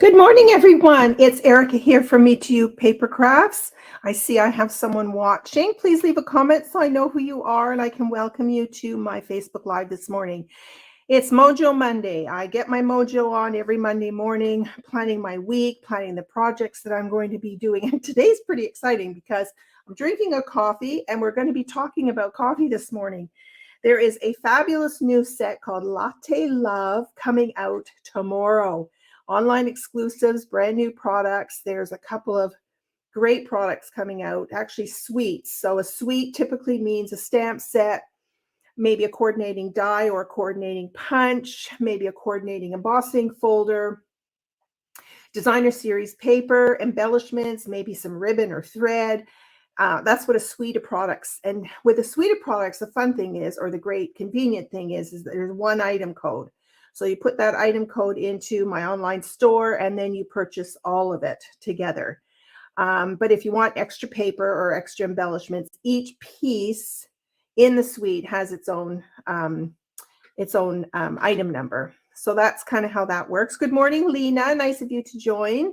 Good morning, everyone. It's Erica here from Me to You Paper Crafts. I see I have someone watching. Please leave a comment so I know who you are and I can welcome you to my Facebook Live this morning. It's Mojo Monday. I get my mojo on every Monday morning, planning my week, planning the projects that I'm going to be doing. And today's pretty exciting because I'm drinking a coffee and we're going to be talking about coffee this morning. There is a fabulous new set called Latte Love coming out tomorrow. Online exclusives, brand new products. There's a couple of great products coming out, actually suites. So a suite typically means a stamp set, maybe a coordinating die or a coordinating punch, maybe a coordinating embossing folder, designer series paper, embellishments, maybe some ribbon or thread. That's what a suite of products. And with a suite of products, the fun thing is, or the great convenient thing is that there's one item code. So you put that item code into my online store and then you purchase all of it together. But if you want extra paper or extra embellishments, each piece in the suite has its own item number. So that's kind of how that works. Good morning, Lena. Nice of you to join.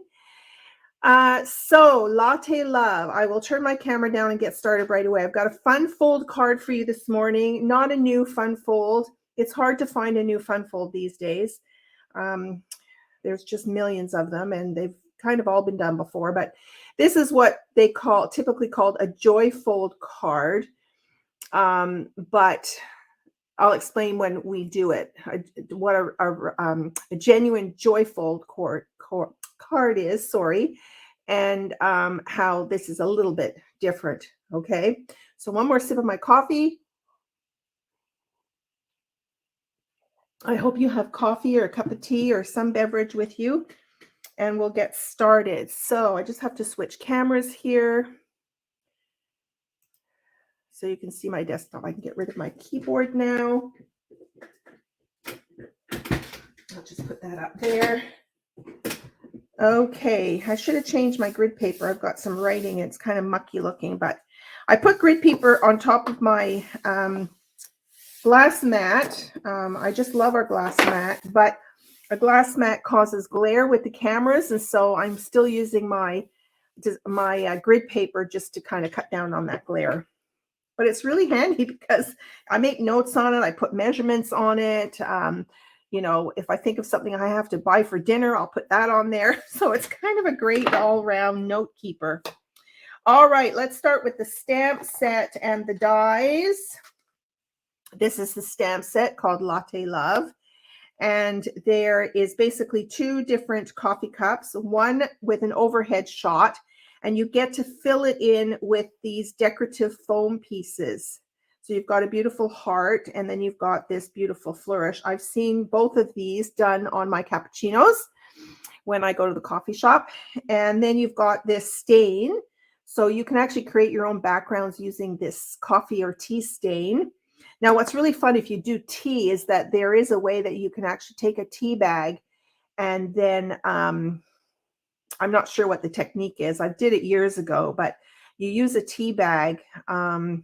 So Latte Love, I will turn my camera down and get started right away. I've got a fun fold card for you this morning, not a new fun fold. It's hard to find a new fun fold these days. There's just millions of them and they've kind of all been done before, but this is what they typically called a joy fold card. But I'll explain when we do it, what a genuine joy fold card is, sorry, and how this is a little bit different, okay? So one more sip of my coffee. I hope you have coffee or a cup of tea or some beverage with you, and we'll get started. So I just have to switch cameras here so you can see my desktop. I can get rid of my keyboard now. I'll just put that up there. Okay, I should have changed my grid paper. I've got some writing. It's kind of mucky looking, but I put grid paper on top of my glass mat. I just love our glass mat, but a glass mat causes glare with the cameras, and so I'm still using my grid paper just to kind of cut down on that glare. But it's really handy because I make notes on it. I put measurements on it. You know, if I think of something I have to buy for dinner, I'll put that on there. So it's kind of a great all-round note keeper. All right, let's start with the stamp set and the dies. This is the stamp set called Latte Love. And there is basically two different coffee cups, one with an overhead shot, and you get to fill it in with these decorative foam pieces. So you've got a beautiful heart, and then you've got this beautiful flourish. I've seen both of these done on my cappuccinos when I go to the coffee shop. And then you've got this stain. So you can actually create your own backgrounds using this coffee or tea stain. Now, what's really fun if you do tea is that there is a way that you can actually take a tea bag and then I'm not sure what the technique is. I did it years ago, but you use a tea bag and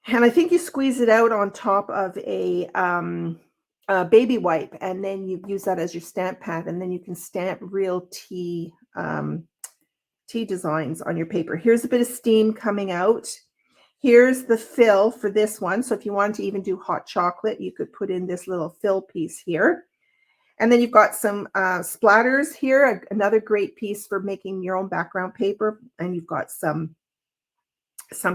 I think you squeeze it out on top of a baby wipe, and then you use that as your stamp pad, and then you can stamp real tea designs on your paper. Here's a bit of steam coming out. Here's the fill for this one. So if you wanted to even do hot chocolate, you could put in this little fill piece here. And then you've got some splatters here, another great piece for making your own background paper. And you've got some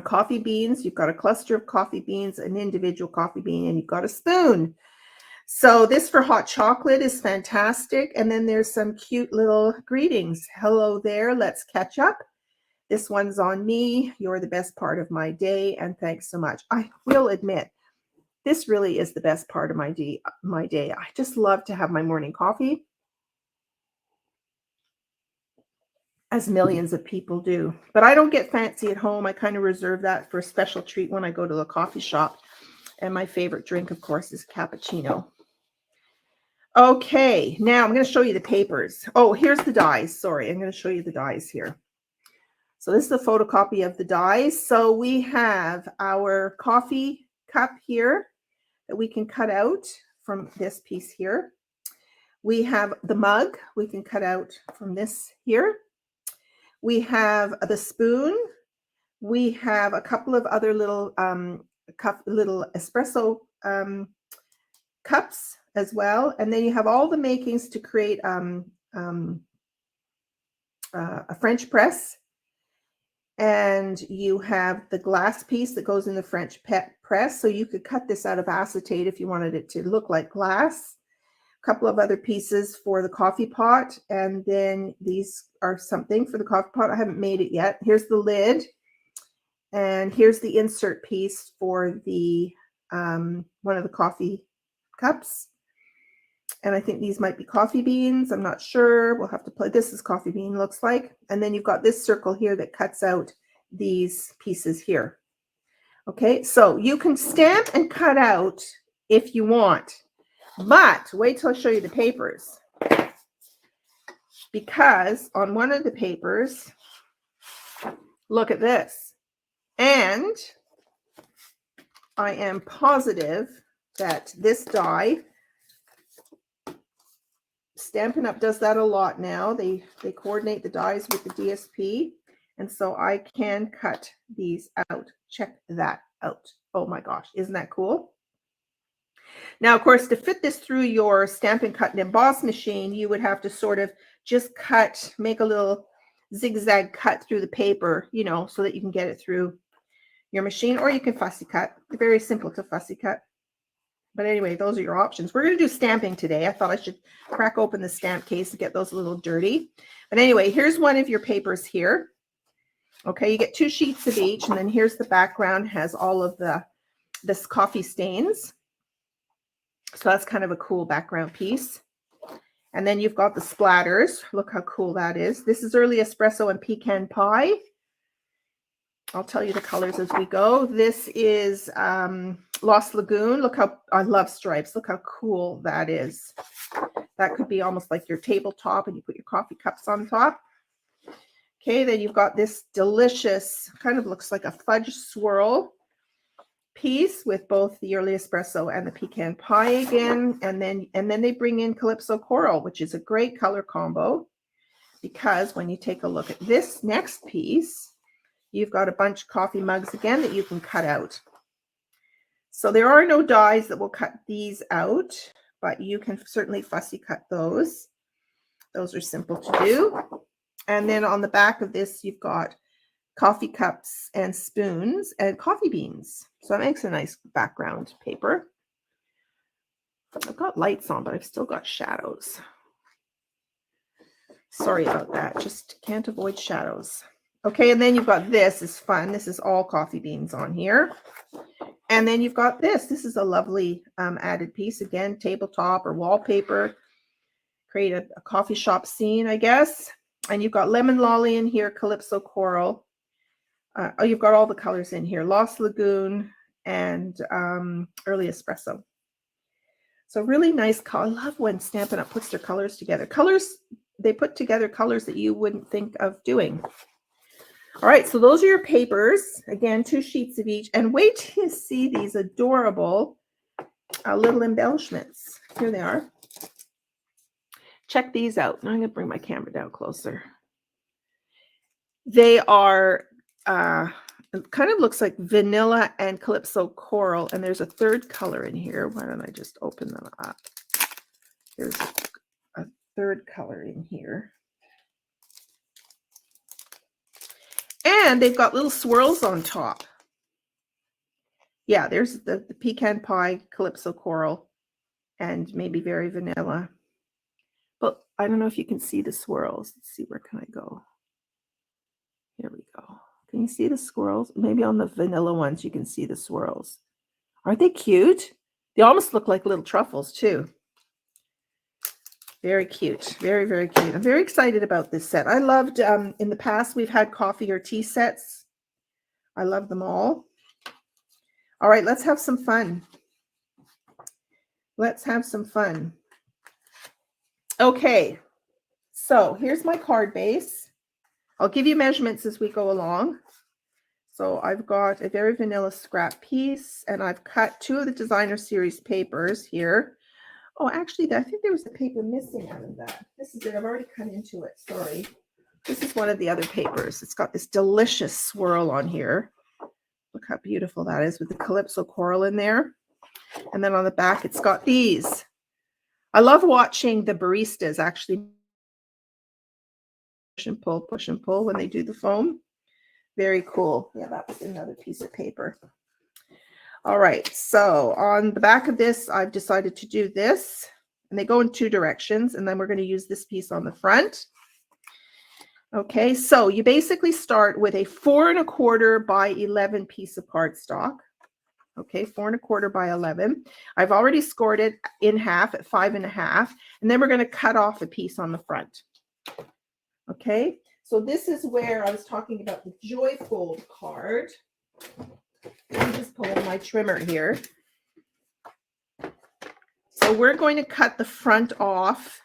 coffee beans. You've got a cluster of coffee beans, an individual coffee bean, and you've got a spoon. So this for hot chocolate is fantastic. And then there's some cute little greetings. Hello there, let's catch up. This one's on me. You're the best part of my day, and thanks so much. I will admit, this really is the best part of my day. I just love to have my morning coffee, as millions of people do. But I don't get fancy at home. I kind of reserve that for a special treat when I go to the coffee shop. And my favorite drink, of course, is cappuccino. Okay, now I'm going to show you the papers. Oh, here's the dies. Sorry, I'm going to show you the dies here. So this is a photocopy of the dies. So we have our coffee cup here that we can cut out from this piece here. We have the mug we can cut out from this here. We have the spoon. We have a couple of other little little espresso cups as well. And then you have all the makings to create a French press. And you have the glass piece that goes in the French press. So you could cut this out of acetate if you wanted it to look like glass. A couple of other pieces for the coffee pot. And then these are something for the coffee pot. I haven't made it yet. Here's the lid. And here's the insert piece for the one of the coffee cups. And I think these might be coffee beans. I'm not sure. We'll have to play. This is coffee bean, looks like. And then you've got this circle here that cuts out these pieces here. Okay, so you can stamp and cut out if you want. But wait till I show you the papers. Because on one of the papers, look at this. And I am positive that this die, Stampin' Up! Does that a lot now. They coordinate the dies with the DSP. And so I can cut these out. Check that out. Oh my gosh, isn't that cool? Now, of course, to fit this through your Stampin' Cut and Emboss machine, you would have to sort of just cut, make a little zigzag cut through the paper, you know, so that you can get it through your machine, or you can fussy cut. Very simple to fussy cut. But anyway, those are your options. We're going to do stamping today. I thought I should crack open the stamp case and get those a little dirty. But anyway, here's one of your papers here. Okay, you get 2 sheets of each, and then here's the background, has all of this coffee stains. So that's kind of a cool background piece. And then you've got the splatters. Look how cool that is. This is Early Espresso and Pecan Pie. I'll tell you the colors as we go. This is Lost Lagoon. Look how, I love stripes. Look how cool that is. That could be almost like your tabletop, and you put your coffee cups on top. Okay, then you've got this delicious, kind of looks like a fudge swirl piece with both the Early Espresso and the Pecan Pie again. And then they bring in Calypso Coral, which is a great color combo, because when you take a look at this next piece, you've got a bunch of coffee mugs again that you can cut out. So there are no dies that will cut these out, but you can certainly fussy cut those. Those are simple to do. And then on the back of this, you've got coffee cups and spoons and coffee beans. So that makes a nice background paper. I've got lights on, but I've still got shadows. Sorry about that. Just can't avoid shadows. Okay, and then you've got this is fun. This is all coffee beans on here. And then you've got this. This is a lovely added piece. Again, tabletop or wallpaper. Create a coffee shop scene, I guess. And you've got Lemon Lolly in here, Calypso Coral. Oh, you've got all the colors in here. Lost Lagoon and Early Espresso. So really nice color. I love when Stampin' Up! Puts their colors together. Colors, they put together colors that you wouldn't think of doing. All right, so those are your papers. Again, 2 sheets of each. And wait till you see these adorable little embellishments. Here they are. Check these out. Now I'm going to bring my camera down closer. They are, it kind of looks like vanilla and Calypso Coral. And there's a third color in here. Why don't I just open them up? There's a third color in here. And they've got little swirls on top. Yeah, there's the Pecan Pie, Calypso Coral, and maybe Very Vanilla. But I don't know if you can see the swirls. Let's see, where can I go? Here we go. Can you see the swirls? Maybe on the vanilla ones you can see the swirls. Aren't they cute? They almost look like little truffles too. Very cute. Very, very cute. I'm very excited about this set. I loved, in the past, we've had coffee or tea sets. I love them all. All right, let's have some fun. Let's have some fun. Okay, so here's my card base. I'll give you measurements as we go along. So I've got a Very Vanilla scrap piece, and I've cut 2 of the Designer Series papers here. Oh, actually, I think there was a paper missing out of that. This is it. I've already cut into it. Sorry. This is one of the other papers. It's got this delicious swirl on here. Look how beautiful that is with the Calypso coral in there. And then on the back, it's got these. I love watching the baristas actually push and pull when they do the foam. Very cool. Yeah, that was another piece of paper. All right, so on the back of this, I've decided to do this, and they go in two directions, and then we're going to use this piece on the front. Okay, so you basically start with a 4 1/4 by 11 piece of cardstock. Okay, 4 1/4 by 11. I've already scored it in half at 5 1/2, and then we're going to cut off a piece on the front. Okay, so this is where I was talking about the Joy Fold card. Let me just pull in my trimmer here. So we're going to cut the front off.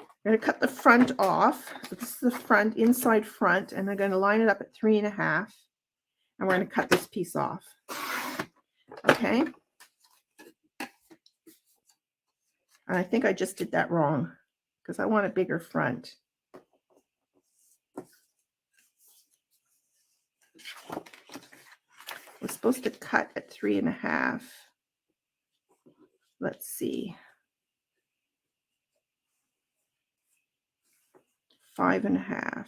We're going to cut the front off. So this is the front, inside front, and I'm going to line it up at 3 1/2, and we're going to cut this piece off. Okay. And I think I just did that wrong because I want a bigger front. We're supposed to cut at 3 1/2. Let's see. 5 1/2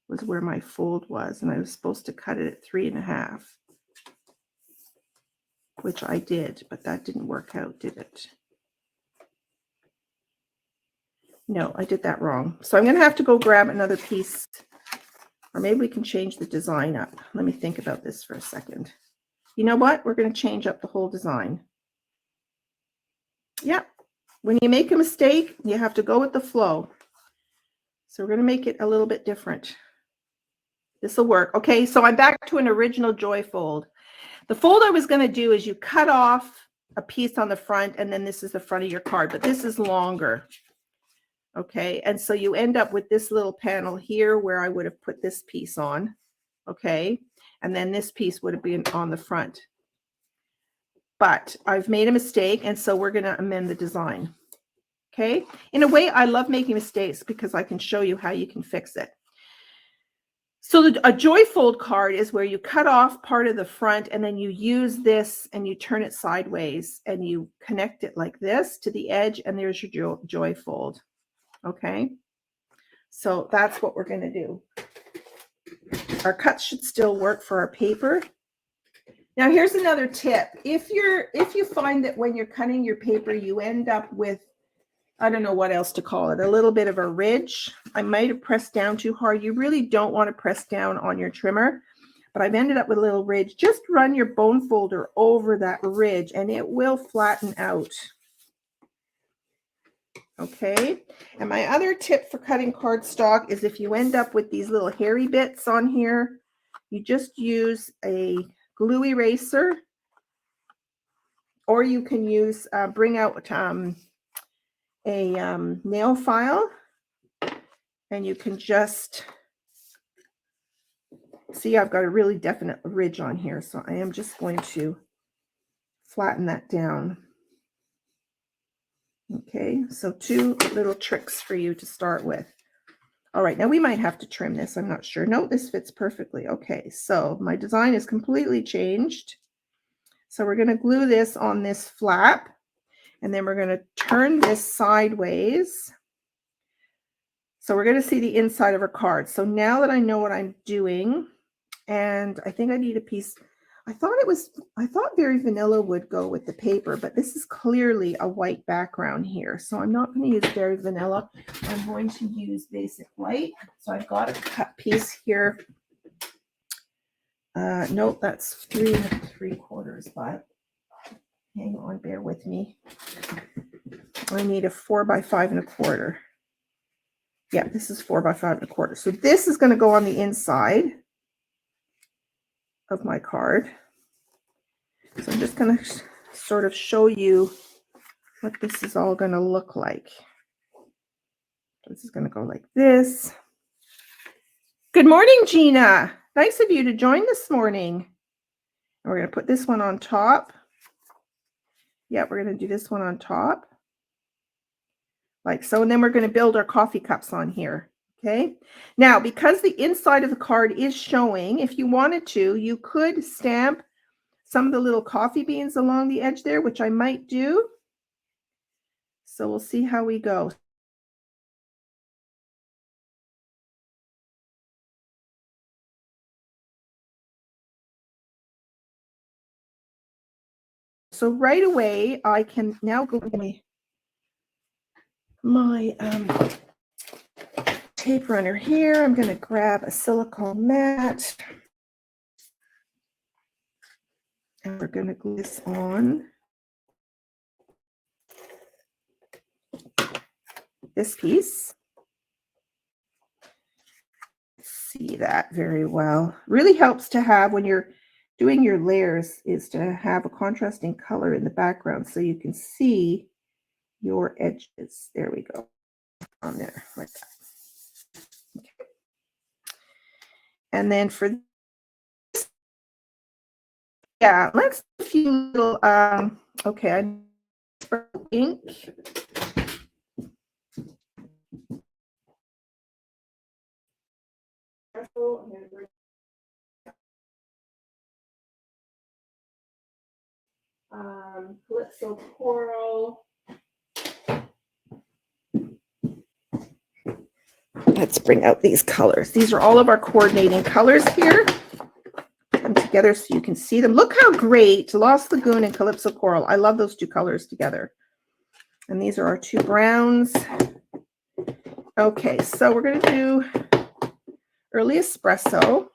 was where my fold was, and I was supposed to cut it at 3 1/2, which I did, but that didn't work out, did it? No, I did that wrong. So I'm going to have to go grab another piece, or maybe we can change the design up. Let me think about this for a second. You know what? We're going to change up the whole design. Yep. When you make a mistake, you have to go with the flow. So we're going to make it a little bit different. This will work. Okay, so I'm back to an original Joy Fold. The fold I was going to do is you cut off a piece on the front, and then this is the front of your card, but this is longer. Okay, and so you end up with this little panel here where I would have put this piece on. Okay, and then this piece would have been on the front. But I've made a mistake, and so we're going to amend the design. Okay, in a way, I love making mistakes because I can show you how you can fix it. So a Joy Fold card is where you cut off part of the front, and then you use this and you turn it sideways and you connect it like this to the edge, and there's your Joy Fold. Okay, so that's what we're going to do. Our cuts should still work for our paper. Now here's another tip. If you find that when you're cutting your paper, you end up with, I don't know what else to call it, a little bit of a ridge. I might have pressed down too hard. You really don't want to press down on your trimmer, but I've ended up with a little ridge. Just run your bone folder over that ridge and it will flatten out. Okay, and my other tip for cutting cardstock is if you end up with these little hairy bits on here, you just use a glue eraser, or you can use, bring out a nail file, and you can just see I've got a really definite ridge on here, so I am just going to flatten that down. Okay, so 2 little tricks for you to start with. All right, now we might have to trim this. I'm not sure. No, this fits perfectly. Okay, so my design is completely changed. So we're going to glue this on this flap, and then we're going to turn this sideways. So we're going to see the inside of our card. So now that I know what I'm doing, and I think I need a piece. I thought Very Vanilla would go with the paper, but this is clearly a white background here. So I'm not going to use Very Vanilla. I'm going to use Basic White. So I've got a cut piece here. Nope, that's 3 3/4, but hang on, bear with me. I need a 4 by 5 1/4. Yeah, this is 4 by 5 1/4. So this is going to go on the inside of my card. So I'm just going to sort of show you what this is all going to look like. This is going to go like this. Good morning, Gina. Nice of you to join this morning. And we're going to put this one on top. Yeah, we're going to do this one on top. Like so, and then we're going to build our coffee cups on here. Okay. Now, because the inside of the card is showing, if you wanted to, you could stamp some of the little coffee beans along the edge there, which I might do. So we'll see how we go. So right away, I can now go to my tape runner here. I'm going to grab a silicone mat. And we're going to glue this on this piece. See that very well. Really helps to have when you're doing your layers is to have a contrasting color in the background so you can see your edges. There we go. On there like that. Okay. And then for this, yeah, let's do a few little okay, I ink. Calypso coral. Let's bring out these colors. These are all of our coordinating colors here. Put them together so you can see them. Look how great Lost Lagoon and Calypso Coral. I love those two colors together. And these are our two browns. Okay, so we're going to do early espresso.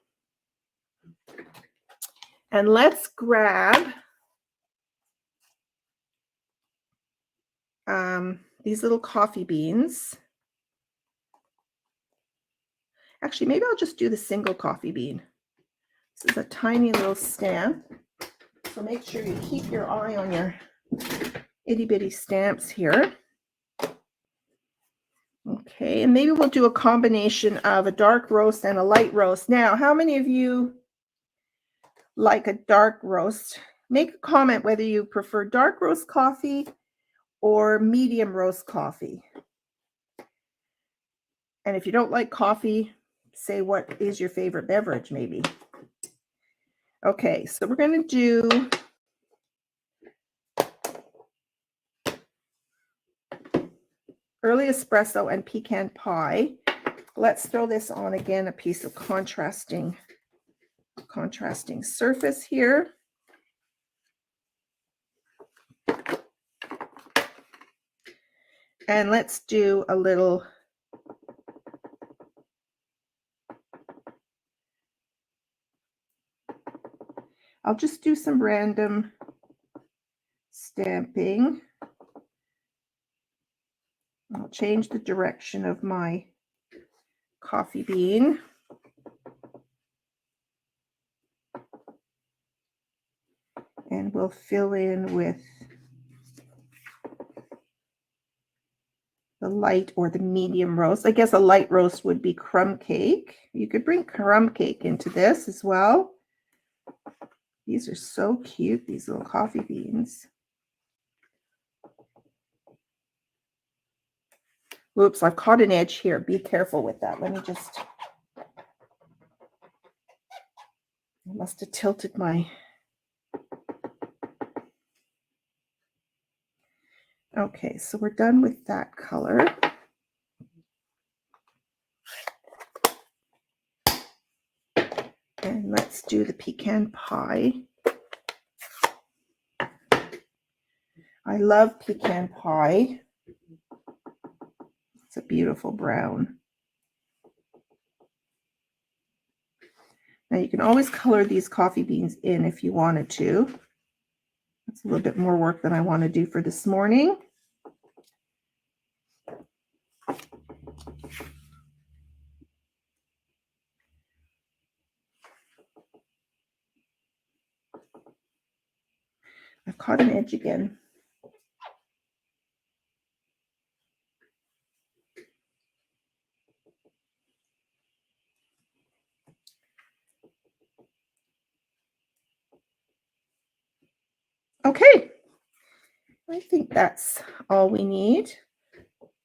And let's grab these little coffee beans. Actually, maybe I'll just do the single coffee bean. This is a tiny little stamp. So make sure you keep your eye on your itty bitty stamps here. Okay, and maybe we'll do a combination of a dark roast and a light roast. Now, how many of you like a dark roast? Make a comment whether you prefer dark roast coffee or medium roast coffee. And if you don't like coffee, say what is your favorite beverage, maybe. Okay, so we're going to do early espresso and pecan pie. Let's throw this on again, a piece of contrasting surface here. And let's do a little I'll just do some random stamping. I'll change the direction of my coffee bean. And we'll fill in with the light or the medium roast. I guess a light roast would be crumb cake. You could bring crumb cake into this as well. These are so cute, these little coffee beans. Oops, I've caught an edge here. Be careful with that. Let me just, I must have tilted my, okay, so we're done with that color. And let's do the pecan pie. I love pecan pie. It's a beautiful brown. Now you can always color these coffee beans in if you wanted to. That's a little bit more work than I want to do for this morning. I've caught an edge again. Okay. I think that's all we need.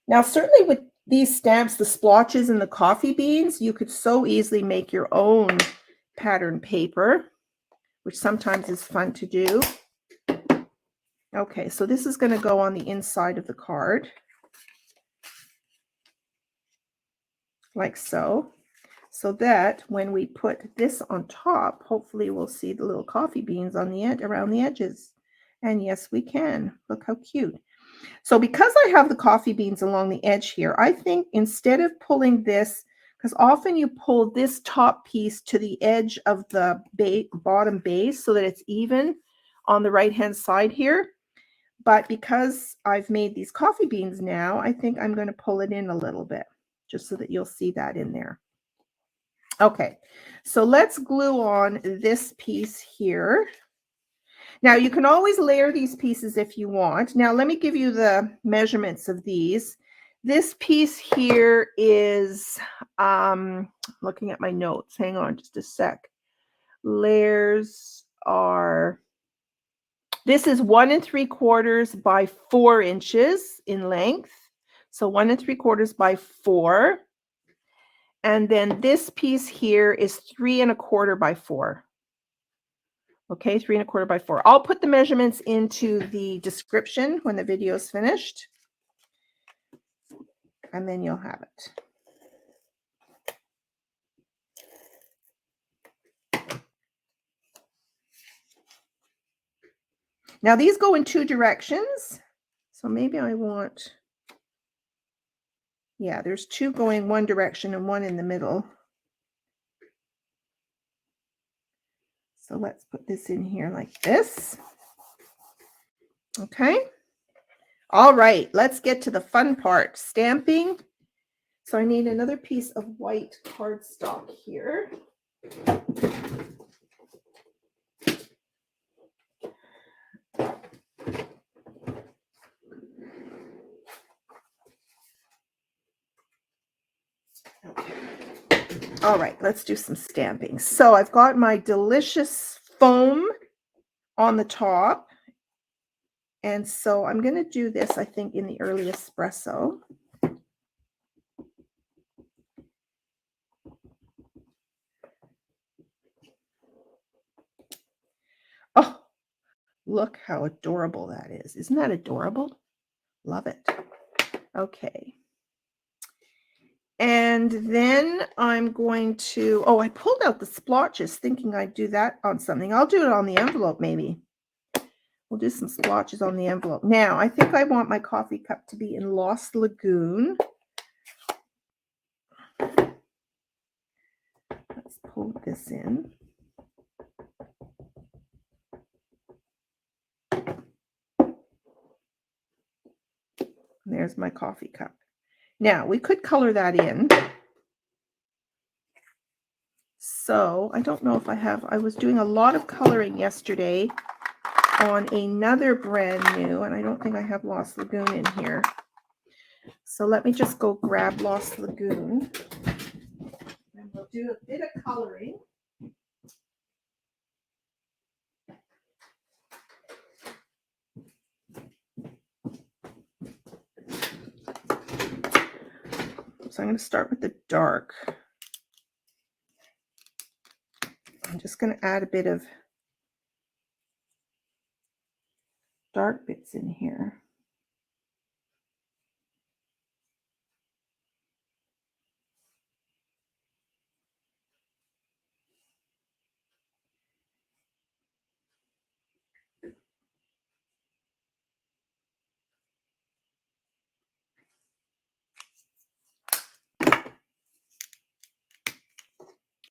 Now, certainly with these stamps, the splotches and the coffee beans, you could so easily make your own pattern paper, which sometimes is fun to do. Okay, so this is going to go on the inside of the card, like so. So that when we put this on top, hopefully we'll see the little coffee beans on the edge, around the edges. And yes, we can. Look how cute. So because I have the coffee beans along the edge here, I think instead of pulling this, because often you pull this top piece to the edge of the bottom base so that it's even on the right-hand side here. But because I've made these coffee beans now, I think I'm going to pull it in a little bit, just so that you'll see that in there. Okay, so let's glue on this piece here. Now, you can always layer these pieces if you want. Now, let me give you the measurements of these. This piece here is, looking at my notes, hang on just a sec. Layers are, this is 1 3/4 by 4 inches in length. So 1 3/4 by 4. And then this piece here is 3 1/4 by 4. Okay, 3 1/4 by 4. I'll put the measurements into the description when the video is finished. And then you'll have it. Now these go in 2 directions. So maybe I want, yeah, there's 2 going one direction and 1 in the middle. So let's put this in here like this. Okay. All right, let's get to the fun part, stamping. So I need another piece of white cardstock here. Okay. All right, let's do some stamping. So I've got my delicious foam on the top. And so I'm going to do this, I think, in the early espresso. Oh, look how adorable that is. Isn't that adorable? Love it. Okay. And then I'm going to, oh, I pulled out the splotches thinking I'd do that on something. I'll do it on the envelope maybe. We'll do some splotches on the envelope. Now, I think I want my coffee cup to be in Lost Lagoon. Let's pull this in. There's my coffee cup. Now, we could color that in. So, I don't know if I have, I was doing a lot of coloring yesterday on another brand new, and I don't think I have Lost Lagoon in here. So let me just go grab Lost Lagoon, and we'll do a bit of coloring. So I'm going to start with the dark. I'm just going to add a bit of dark bits in here.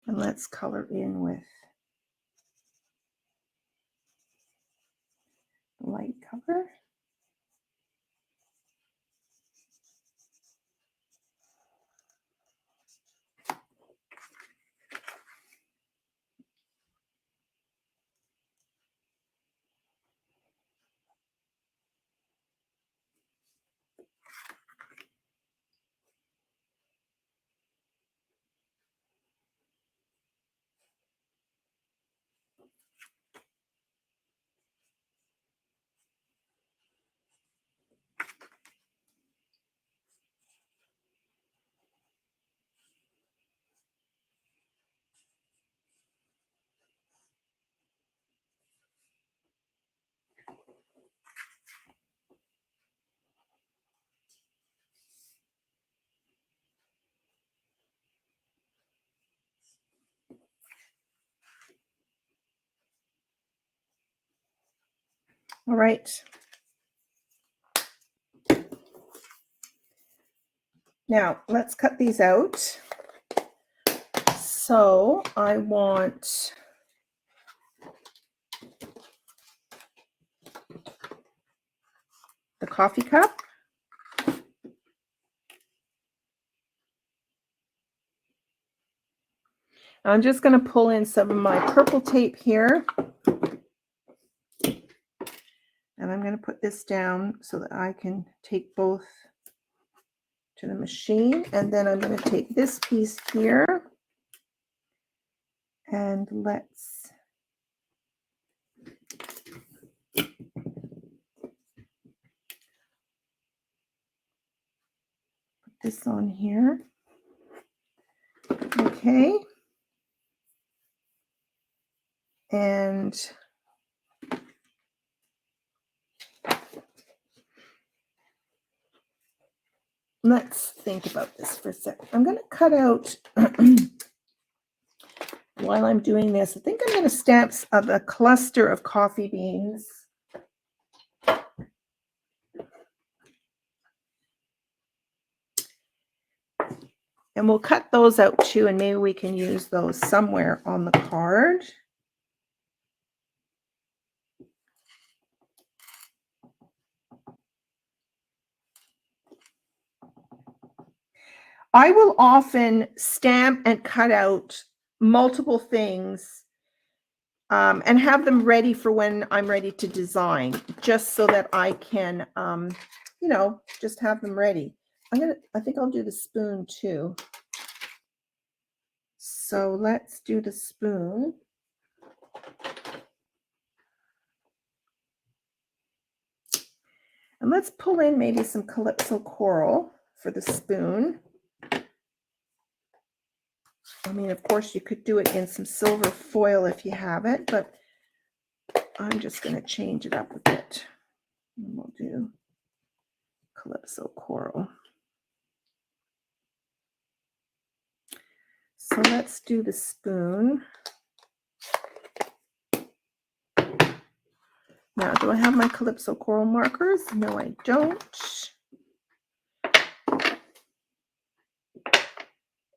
And let's color in with light color. All right. Now let's cut these out. So I want the coffee cup. I'm just going to pull in some of my purple tape here. And I'm going to put this down so that I can take both to the machine. And then I'm going to take this piece here. And let's put this on here. Okay. And let's think about this for a second. I'm going to cut out, while I'm doing this, I think I'm going to stamp a cluster of coffee beans. And we'll cut those out too, and maybe we can use those somewhere on the card. I will often stamp and cut out multiple things and have them ready for when I'm ready to design, just so that I can, you know, just have them ready. I think I'll do the spoon too. So let's do the spoon. And let's pull in maybe some Calypso coral for the spoon. I mean, of course, you could do it in some silver foil if you have it, but I'm just going to change it up a bit. And we'll do Calypso coral. So let's do the spoon. Now, do I have my Calypso coral markers? No, I don't.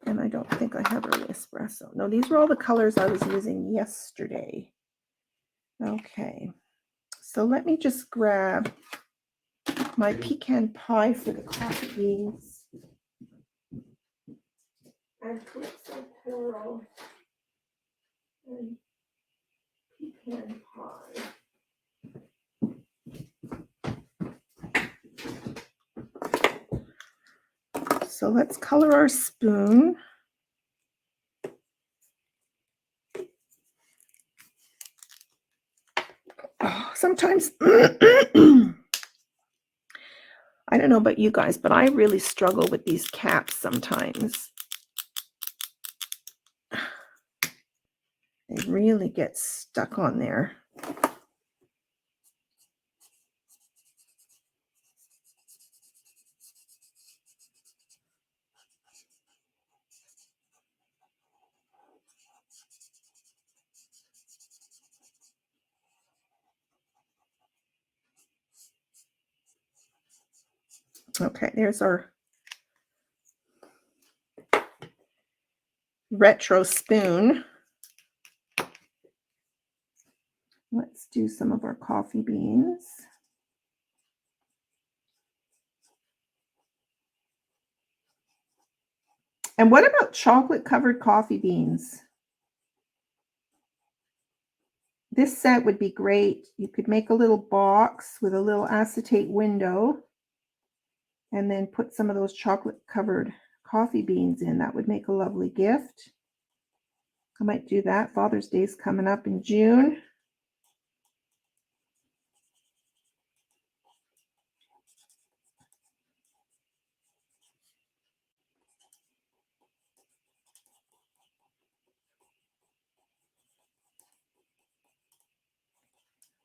And I don't think I have early espresso. No, these were all the colors I was using yesterday. Okay, so let me just grab my pecan pie for the coffee beans. And Calypso coral and pecan pie. So let's color our spoon. Oh, sometimes, I don't know about you guys, but I really struggle with these caps sometimes. They really get stuck on there. Okay, there's our retro spoon. Let's do some of our coffee beans. And what about chocolate covered coffee beans? This set would be great. You could make a little box with a little acetate window and then put some of those chocolate covered coffee beans in. That would make a lovely gift. I might do that. Father's Day is coming up in June.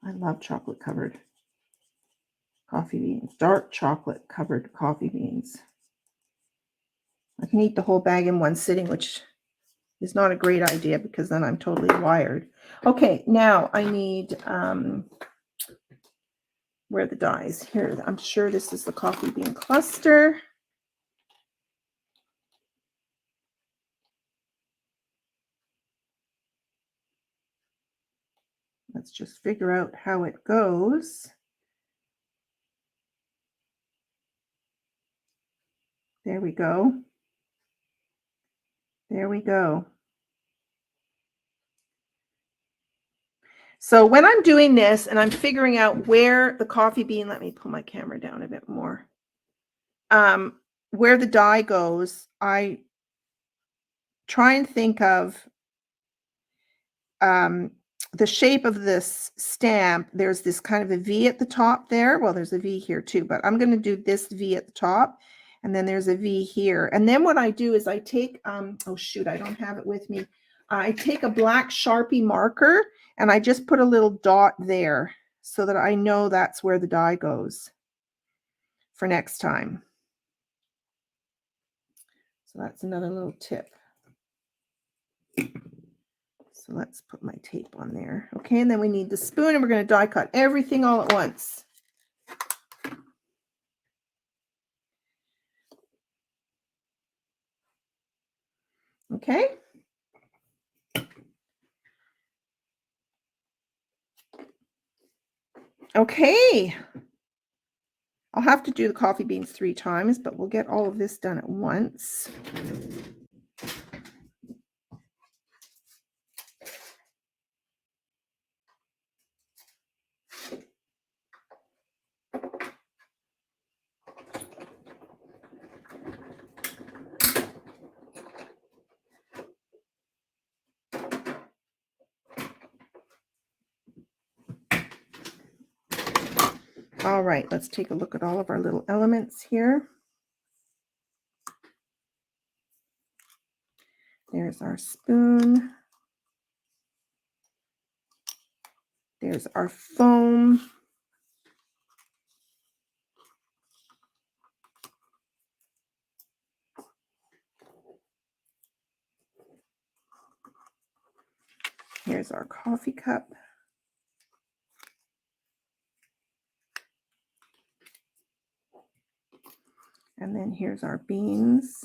I love chocolate covered coffee beans, dark chocolate covered coffee beans. I can eat the whole bag in one sitting, which is not a great idea because then I'm totally wired. Okay, now I need Where are the dies? Here, I'm sure this is the coffee bean cluster. Let's just figure out how it goes. There we go. There we go. So when I'm doing this and I'm figuring out where the coffee bean, let me pull my camera down a bit more. Where the die goes, I try and think of the shape of this stamp. There's this kind of a V at the top there. Well, there's a V here too, but I'm going to do this V at the top, and then there's a V here. And then what I do is I take, oh shoot, I don't have it with me. I take a black Sharpie marker and I just put a little dot there so that I know that's where the die goes for next time. So that's another little tip. So let's put my tape on there. Okay, and then we need the spoon, and we're going to die cut everything all at once. Okay. Okay. I'll have to do the coffee beans 3 times, but we'll get all of this done at once. All right, let's take a look at all of our little elements here. There's our spoon. There's our foam. Here's our coffee cup. And then here's our beans.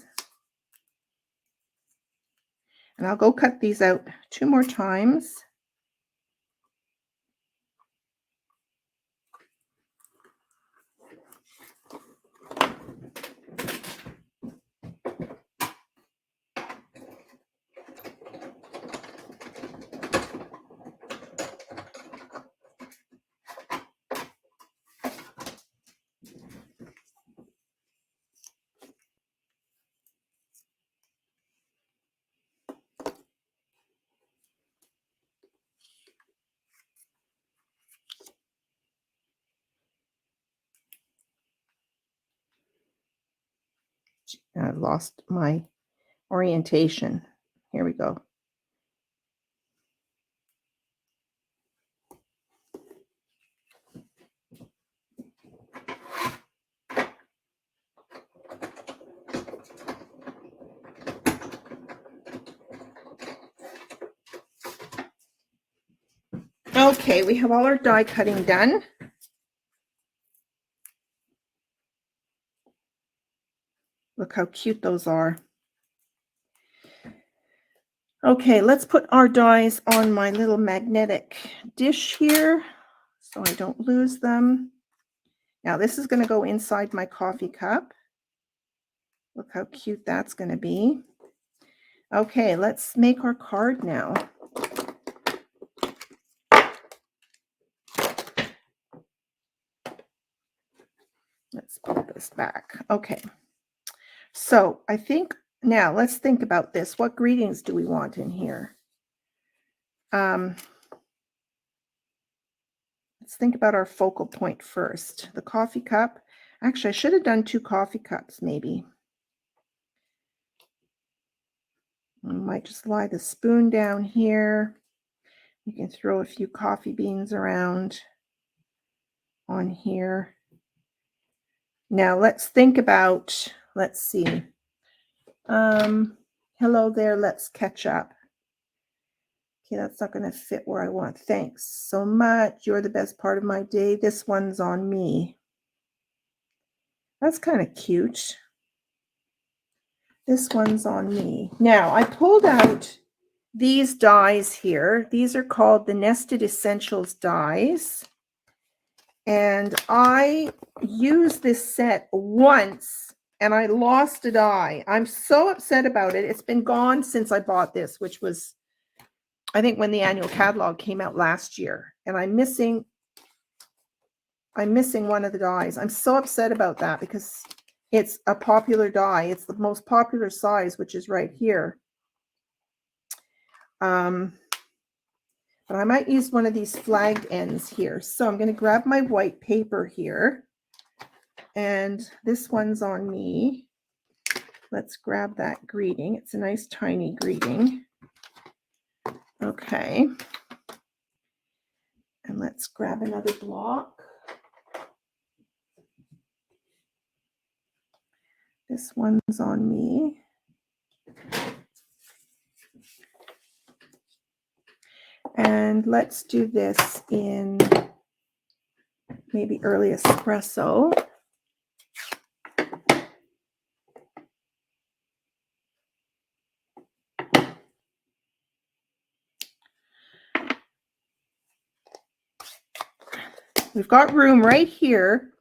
And I'll go cut these out 2 more times. I lost my orientation. Here we go. Okay, we have all our die cutting done. Look how cute those are. Okay, let's put our dies on my little magnetic dish here so I don't lose them. Now this is going to go inside my coffee cup. Look how cute that's going to be. Okay, let's make our card now. Let's put this back. Okay, so I think now let's think about this. What greetings do we want in here? Let's think about our focal point first. The coffee cup. Actually, I should have done 2 coffee cups maybe. I might just lie the spoon down here. You can throw a few coffee beans around on here. Now let's think about, let's see. Hello there, let's catch up. Okay, that's not going to fit where I want. Thanks so much. You're the best part of my day. This one's on me. That's kind of cute. This one's on me. Now, I pulled out these dies here. These are called the Nested Essentials dies. And I used this set once and I lost a die. I'm so upset about it. It's been gone since I bought this, which was, I think, when the annual catalog came out last year. And I'm missing one of the dies. I'm so upset about that because it's a popular die. It's the most popular size, which is right here. But I might use one of these flagged ends here. So I'm going to grab my white paper here. And this one's on me. Let's grab that greeting. It's a nice tiny greeting. Okay. And let's grab another block. This one's on me. And let's do this in maybe early espresso. We've got room right here.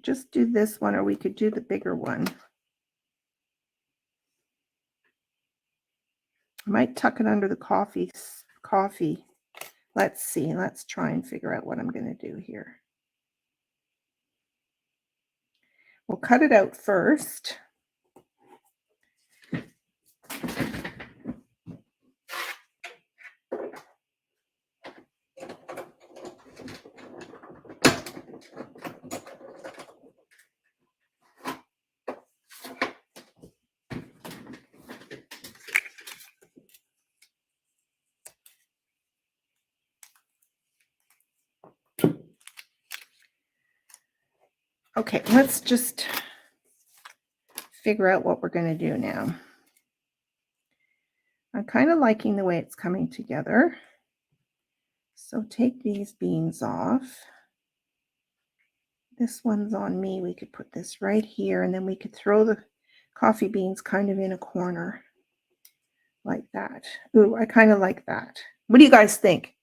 Just do this one, or we could do the bigger one. I might tuck it under the coffee. Let's see. Let's try and figure out what I'm going to do here. We'll cut it out first. Okay, let's just figure out what we're going to do now. I'm kind of liking the way it's coming together. So take these beans off. This one's on me. We could put this right here, and then we could throw the coffee beans kind of in a corner like that. Ooh, I kind of like that. What do you guys think?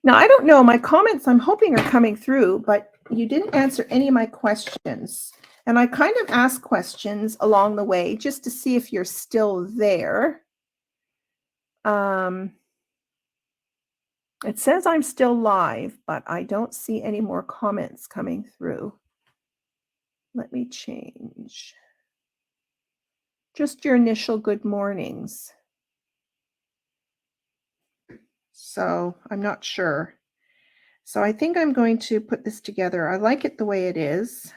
Now, I don't know. My comments, I'm hoping, are coming through, but you didn't answer any of my questions. And I kind of asked questions along the way just to see if you're still there. It says I'm still live, but I don't see any more comments coming through. Let me change. Just your initial good mornings. So I'm not sure. So I think I'm going to put this together. I like it the way it is.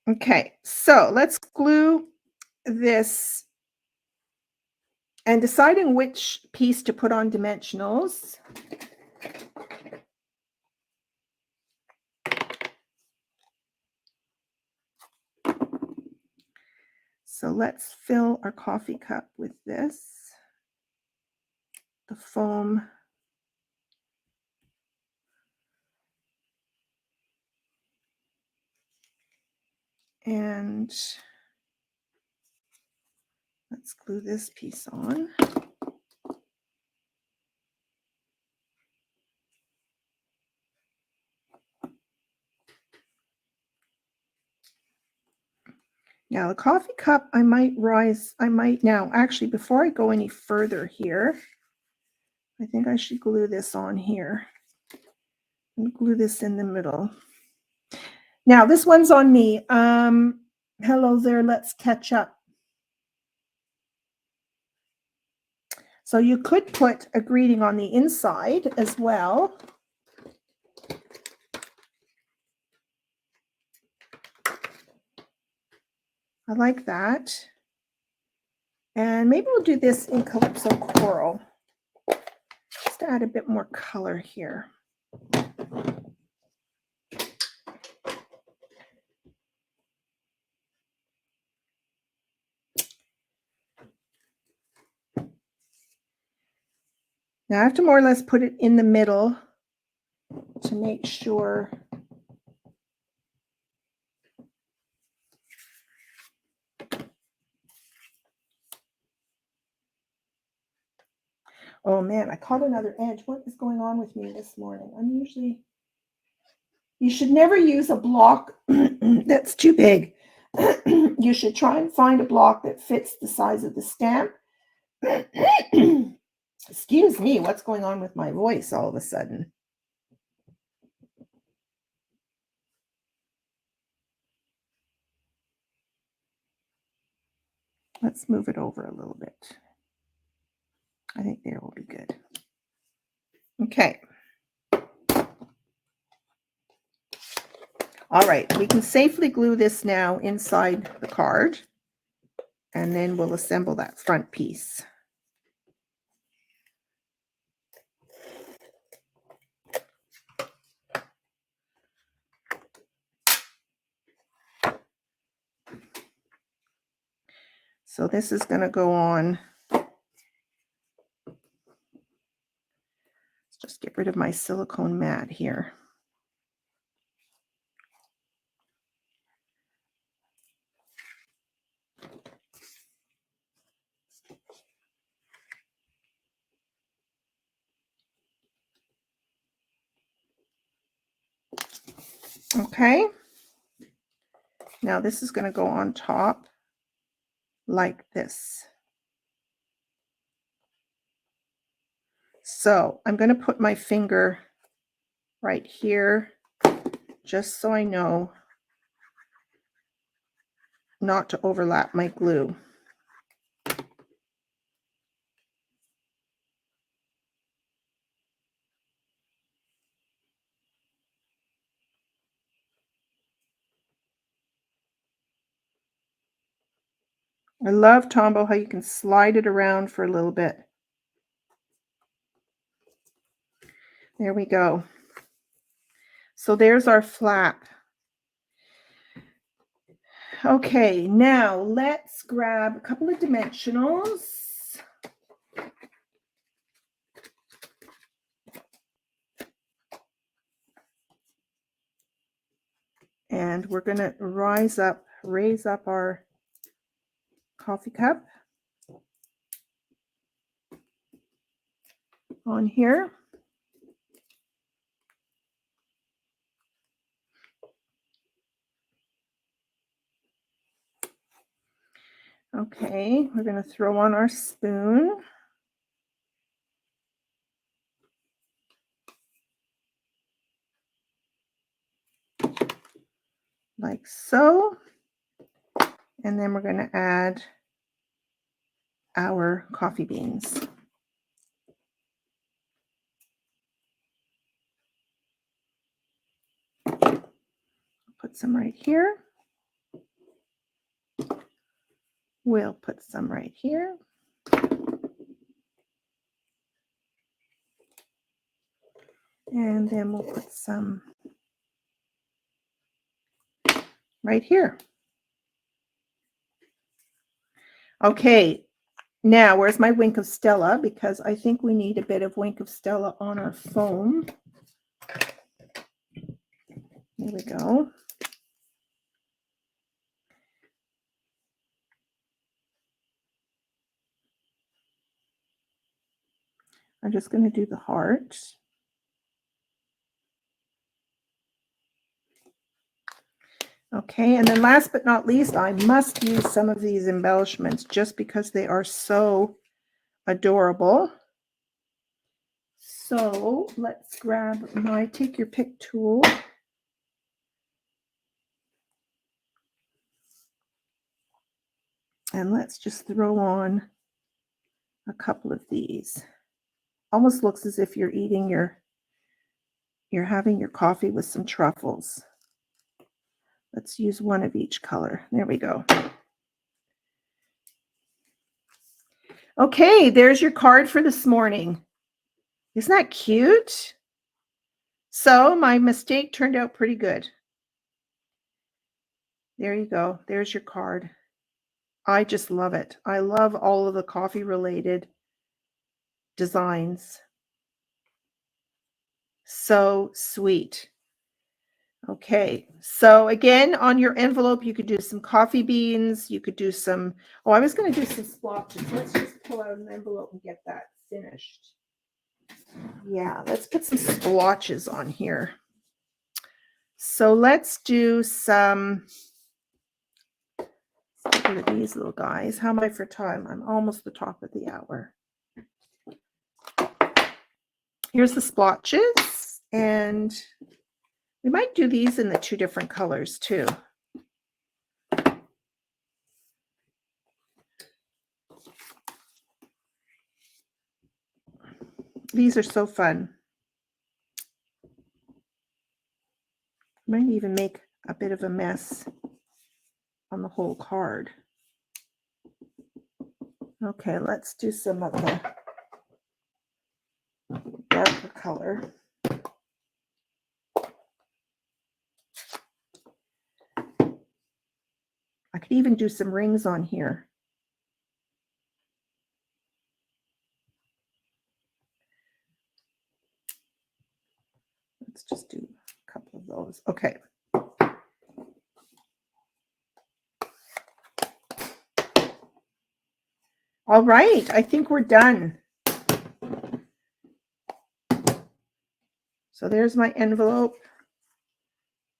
Okay, so let's glue this and deciding which piece to put on dimensionals. So let's fill our coffee cup with this, the foam. And let's glue this piece on. Now the coffee cup, I might now, actually, before I go any further here, I think I should glue this on here. And glue this in the middle. Now this one's on me. Hello there, let's catch up. So you could put a greeting on the inside as well. I like that. And maybe we'll do this in Calypso Coral, just to add a bit more color here. Now I have to more or less put it in the middle to make sure oh man, I caught another edge. What is going on with me this morning? You should never use a block that's too big. You should try and find a block that fits the size of the stamp. Excuse me, what's going on with my voice all of a sudden? Let's move it over a little bit. I think there will be good. Okay. All right, we can safely glue this now inside the card, and then we'll assemble that front piece. So this is going to go on. Let's just get rid of my silicone mat here. Okay. Now this is going to go on top like this. So I'm going to put my finger right here just so I know not to overlap my glue. I love Tombow, how you can slide it around for a little bit. There we go. So there's our flap. Okay, now let's grab a couple of dimensionals. And we're going to raise up our coffee cup on here. Okay, we're going to throw on our spoon. Like so. And then we're going to add our coffee beans. Put some right here. We'll put some right here. And then we'll put some right here. Okay, now where's my Wink of Stella? Because I think we need a bit of Wink of Stella on our foam. There we go. I'm just going to do the heart. Okay, and then last but not least, I must use some of these embellishments just because they are so adorable. So let's grab my take your pick tool. And let's just throw on a couple of these. Almost looks as if you're eating you're having your coffee with some truffles. Let's use one of each color. There we go. Okay, there's your card for this morning. Isn't that cute? So my mistake turned out pretty good. There you go. There's your card. I just love it. I love all of the coffee related designs. So sweet. Okay, so again, on your envelope, you could do some coffee beans. You could do some, oh, I was going to do some splotches. Let's just pull out an envelope and get that finished. Yeah, let's put some splotches on here. So let's do some, let's get rid of these little guys. How am I for time? I'm almost the top of the hour. Here's the splotches, and we might do these in the 2 different colors too. These are so fun. Might even make a bit of a mess on the whole card. Okay, let's do some of the darker color. I could even do some rings on here. Let's just do a couple of those. Okay. All right, I think we're done. So there's my envelope.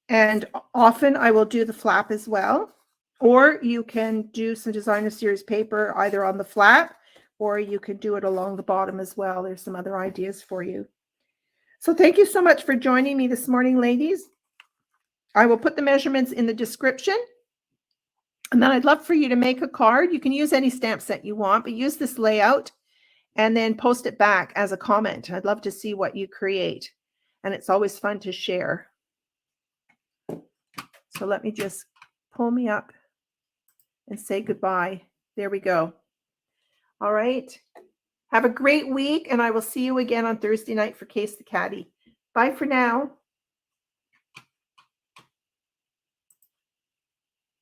And often I will do the flap as well. Or you can do some designer series paper either on the flap, or you could do it along the bottom as well. There's some other ideas for you. So thank you so much for joining me this morning, ladies. I will put the measurements in the description. And then I'd love for you to make a card. You can use any stamp set you want, but use this layout and then post it back as a comment. I'd love to see what you create. And it's always fun to share. So let me just pull me up and say goodbye. There we go. All right. Have a great week, and I will see you again on Thursday night for Case the Caddy. Bye for now.